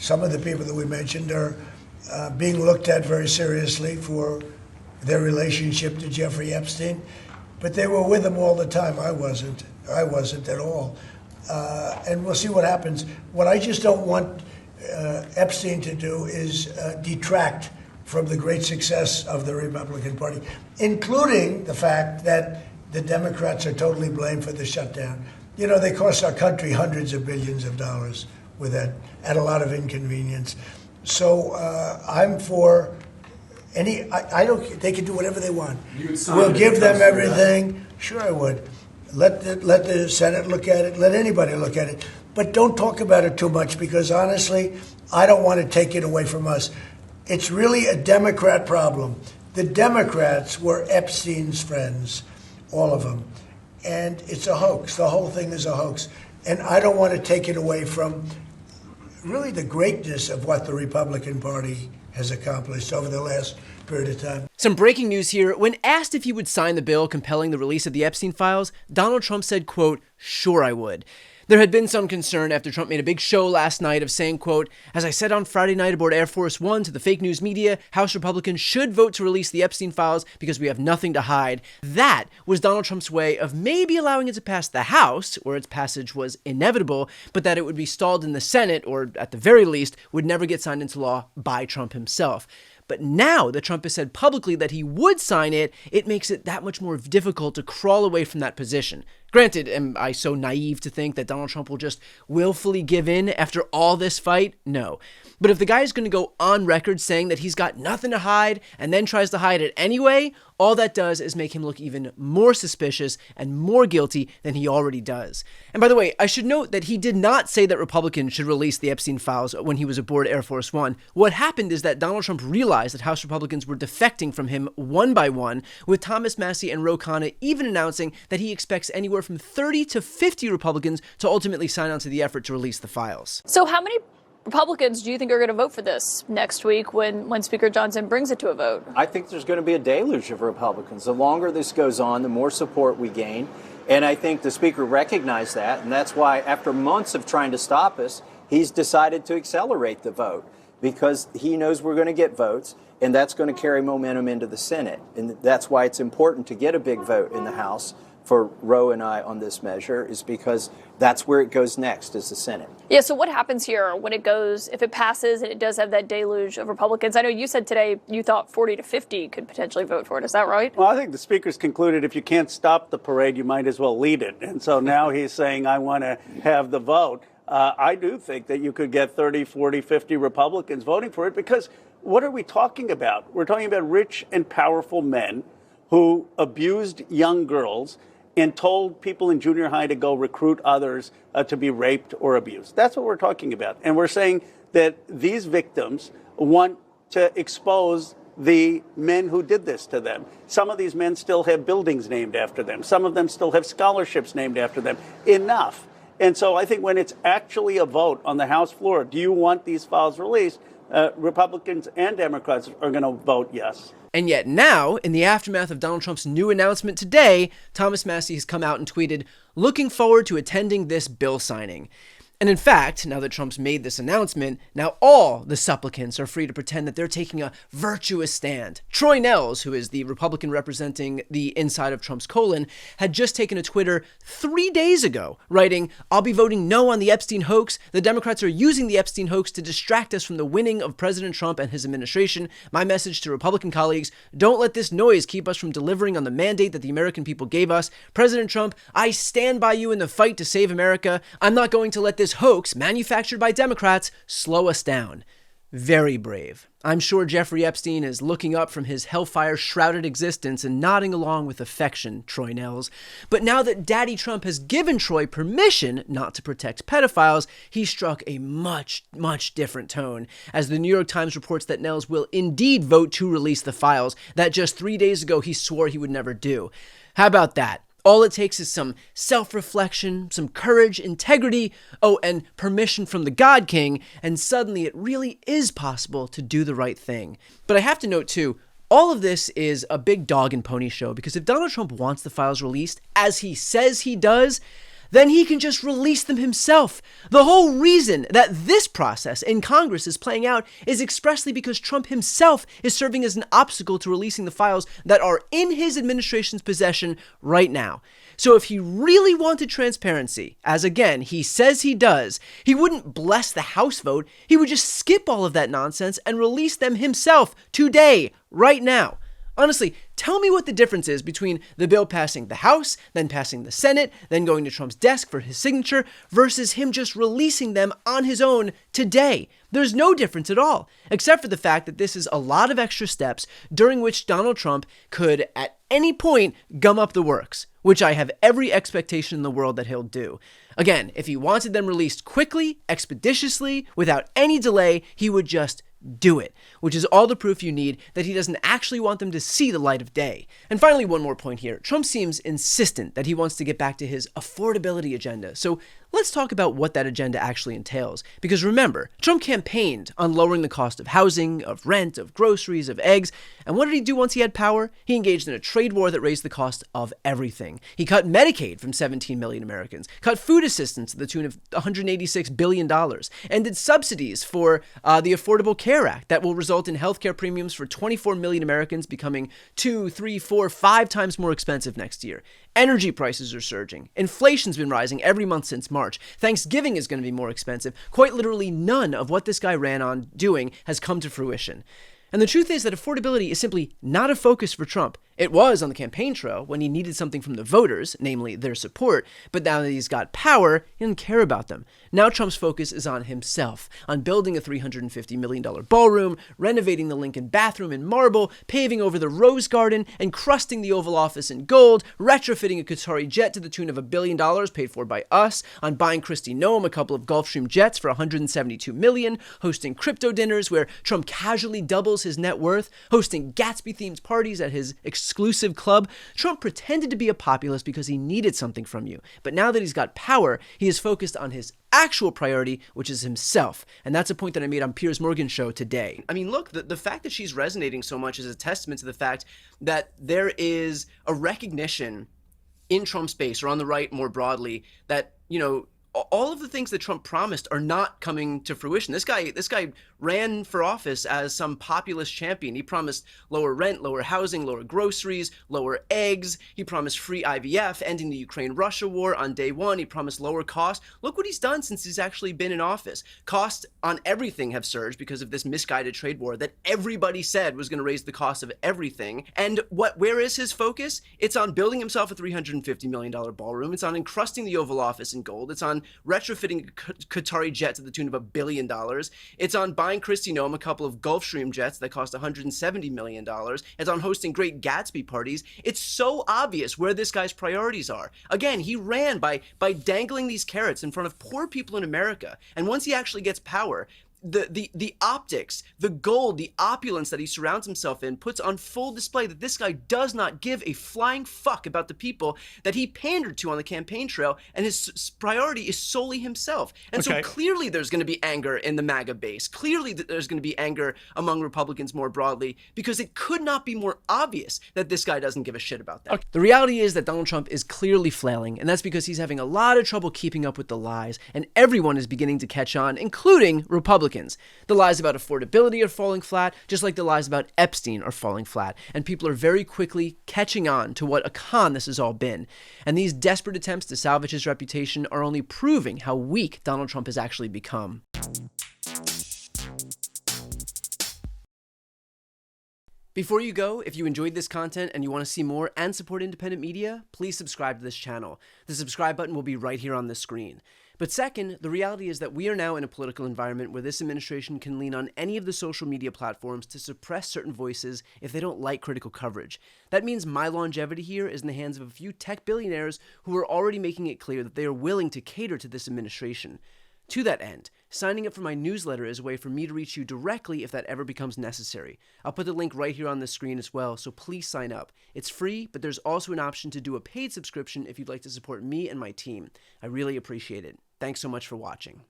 some of the people that we mentioned are being looked at very seriously for their relationship to Jeffrey Epstein. But they were with him all the time. I wasn't at all. And we'll see what happens. What I just don't want Epstein to do is detract from the great success of the Republican Party, including the fact that the Democrats are totally blamed for the shutdown. You know, they cost our country hundreds of billions of dollars with that, at a lot of inconvenience. So I'm for any. I don't. They can do whatever they want. We'll give them everything. Sure, I would. Let the Senate look at it. Let anybody look at it. But don't talk about it too much, because honestly, I don't want to take it away from us. It's really a Democrat problem. The Democrats were Epstein's friends, all of them. And it's a hoax. The whole thing is a hoax. And I don't want to take it away from really the greatness of what the Republican Party has accomplished over the last period of time. Some breaking news here. When asked if he would sign the bill compelling the release of the Epstein files, Donald Trump said, quote, "Sure I would." There had been some concern after Trump made a big show last night of saying, quote, "As I said on Friday night aboard Air Force One to the fake news media, House Republicans should vote to release the Epstein files because we have nothing to hide." That was Donald Trump's way of maybe allowing it to pass the House, where its passage was inevitable, but that it would be stalled in the Senate, or at the very least, would never get signed into law by Trump himself. But now that Trump has said publicly that he would sign it, it makes it that much more difficult to crawl away from that position. Granted, am I so naive to think that Donald Trump will just willfully give in after all this fight? No. But if the guy is going to go on record saying that he's got nothing to hide and then tries to hide it anyway, all that does is make him look even more suspicious and more guilty than he already does. And by the way, I should note that he did not say that Republicans should release the Epstein files when he was aboard Air Force One. What happened is that Donald Trump realized that House Republicans were defecting from him one by one, with Thomas Massie and Ro Khanna even announcing that he expects anywhere from 30 to 50 Republicans to ultimately sign on to the effort to release the files. So how many Republicans do you think are going to vote for this next week when Speaker Johnson brings it to a vote? I think there's going to be a deluge of Republicans. The longer this goes on, the more support we gain. And I think the Speaker recognized that. And that's why, after months of trying to stop us, he's decided to accelerate the vote, because he knows we're going to get votes, and that's going to carry momentum into the Senate. And that's why it's important to get a big vote in the House for Roe and I on this measure, is because that's where it goes next, is the Senate. Yeah, so what happens here when it goes, if it passes and it does have that deluge of Republicans? I know you said today you thought 40 to 50 could potentially vote for it. Is that right? Well, I think the Speaker's concluded if you can't stop the parade, you might as well lead it. And so now he's saying, I want to have the vote. I do think that you could get 30, 40, 50 Republicans voting for it, because what are we talking about? We're talking about rich and powerful men who abused young girls and told people in junior high to go recruit others to be raped or abused. That's what we're talking about. And we're saying that these victims want to expose the men who did this to them. Some of these men still have buildings named after them. Some of them still have scholarships named after them. Enough. And so I think when it's actually a vote on the House floor, do you want these files released? Republicans and Democrats are going to vote yes. And yet now, in the aftermath of Donald Trump's new announcement today, Thomas Massie has come out and tweeted, "Looking forward to attending this bill signing." And in fact, now that Trump's made this announcement, now all the supplicants are free to pretend that they're taking a virtuous stand. Troy Nehls, who is the Republican representing the inside of Trump's colon, had just taken to Twitter 3 days ago, writing, "I'll be voting no on the Epstein hoax. The Democrats are using the Epstein hoax to distract us from the winning of President Trump and his administration. My message to Republican colleagues, don't let this noise keep us from delivering on the mandate that the American people gave us. President Trump, I stand by you in the fight to save America. I'm not going to let this hoax manufactured by Democrats slow us down." Very brave. I'm sure Jeffrey Epstein is looking up from his hellfire-shrouded existence and nodding along with affection, Troy Nehls. But now that Daddy Trump has given Troy permission not to protect pedophiles, he struck a much, much different tone, as the New York Times reports that Nehls will indeed vote to release the files that just 3 days ago he swore he would never do. How about that? All it takes is some self-reflection, some courage, integrity, and permission from the God King, and suddenly it really is possible to do the right thing. But I have to note too, all of this is a big dog and pony show, because if Donald Trump wants the files released, as he says he does, then he can just release them himself. The whole reason that this process in Congress is playing out is expressly because Trump himself is serving as an obstacle to releasing the files that are in his administration's possession right now. So if he really wanted transparency, as again, he says he does, he wouldn't bless the House vote. He would just skip all of that nonsense and release them himself today, right now. Honestly, tell me what the difference is between the bill passing the House, then passing the Senate, then going to Trump's desk for his signature, versus him just releasing them on his own today. There's no difference at all, except for the fact that this is a lot of extra steps during which Donald Trump could, at any point, gum up the works, which I have every expectation in the world that he'll do. Again, if he wanted them released quickly, expeditiously, without any delay, he would just do it, which is all the proof you need that he doesn't actually want them to see the light of day. And finally, one more point here. Trump seems insistent that he wants to get back to his affordability agenda. So let's talk about what that agenda actually entails. Because remember, Trump campaigned on lowering the cost of housing, of rent, of groceries, of eggs. And what did he do once he had power? He engaged in a trade war that raised the cost of everything. He cut Medicaid from 17 million Americans, cut food assistance to the tune of $186 billion, ended subsidies for the Affordable Care Act that will result in healthcare premiums for 24 million Americans becoming 2, 3, 4, 5 times more expensive next year. Energy prices are surging. Inflation's been rising every month since March. Thanksgiving is going to be more expensive. Quite literally none of what this guy ran on doing has come to fruition. And the truth is that affordability is simply not a focus for Trump. It was on the campaign trail when he needed something from the voters, namely their support, but now that he's got power, he doesn't care about them. Now Trump's focus is on himself, on building a $350 million ballroom, renovating the Lincoln bathroom in marble, paving over the Rose Garden, encrusting the Oval Office in gold, retrofitting a Qatari jet to the tune of $1 billion paid for by us, on buying Kristi Noem a couple of Gulfstream jets for $172 million, hosting crypto dinners where Trump casually doubles his net worth, hosting Gatsby-themed parties at his exclusive club. Trump pretended to be a populist because he needed something from you. But now that he's got power, he is focused on his actual priority, which is himself. And that's a point that I made on Piers Morgan's show today. I mean, look, the fact that she's resonating so much is a testament to the fact that there is a recognition in Trump's base, or on the right more broadly, that, you know, all of the things that Trump promised are not coming to fruition. This guy ran for office as some populist champion. He promised lower rent, lower housing, lower groceries, lower eggs. He promised free IVF, ending the Ukraine-Russia war on day one. He promised lower costs. Look what he's done since he's actually been in office. Costs on everything have surged because of this misguided trade war that everybody said was going to raise the cost of everything. And where is his focus? It's on building himself a $350 million ballroom. It's on encrusting the Oval Office in gold. It's on retrofitting a Qatari jet to the tune of $1 billion. It's on buying Kristi Noem a couple of Gulfstream jets that cost $170 million. It's on hosting great Gatsby parties. It's so obvious where this guy's priorities are. Again, he ran by dangling these carrots in front of poor people in America. And once he actually gets power, the optics, the gold, the opulence that he surrounds himself in puts on full display that this guy does not give a flying fuck about the people that he pandered to on the campaign trail, and his priority is solely himself. And so clearly there's going to be anger in the MAGA base. Clearly there's going to be anger among Republicans more broadly, because it could not be more obvious that this guy doesn't give a shit about that. The reality is that Donald Trump is clearly flailing, and that's because he's having a lot of trouble keeping up with the lies, and everyone is beginning to catch on, including Republicans. The lies about affordability are falling flat, just like the lies about Epstein are falling flat, and people are very quickly catching on to what a con this has all been. And these desperate attempts to salvage his reputation are only proving how weak Donald Trump has actually become. Before you go, if you enjoyed this content and you want to see more and support independent media, please subscribe to this channel. The subscribe button will be right here on the screen. But second, the reality is that we are now in a political environment where this administration can lean on any of the social media platforms to suppress certain voices if they don't like critical coverage. That means my longevity here is in the hands of a few tech billionaires who are already making it clear that they are willing to cater to this administration. To that end, signing up for my newsletter is a way for me to reach you directly if that ever becomes necessary. I'll put the link right here on the screen as well, so please sign up. It's free, but there's also an option to do a paid subscription if you'd like to support me and my team. I really appreciate it. Thanks so much for watching.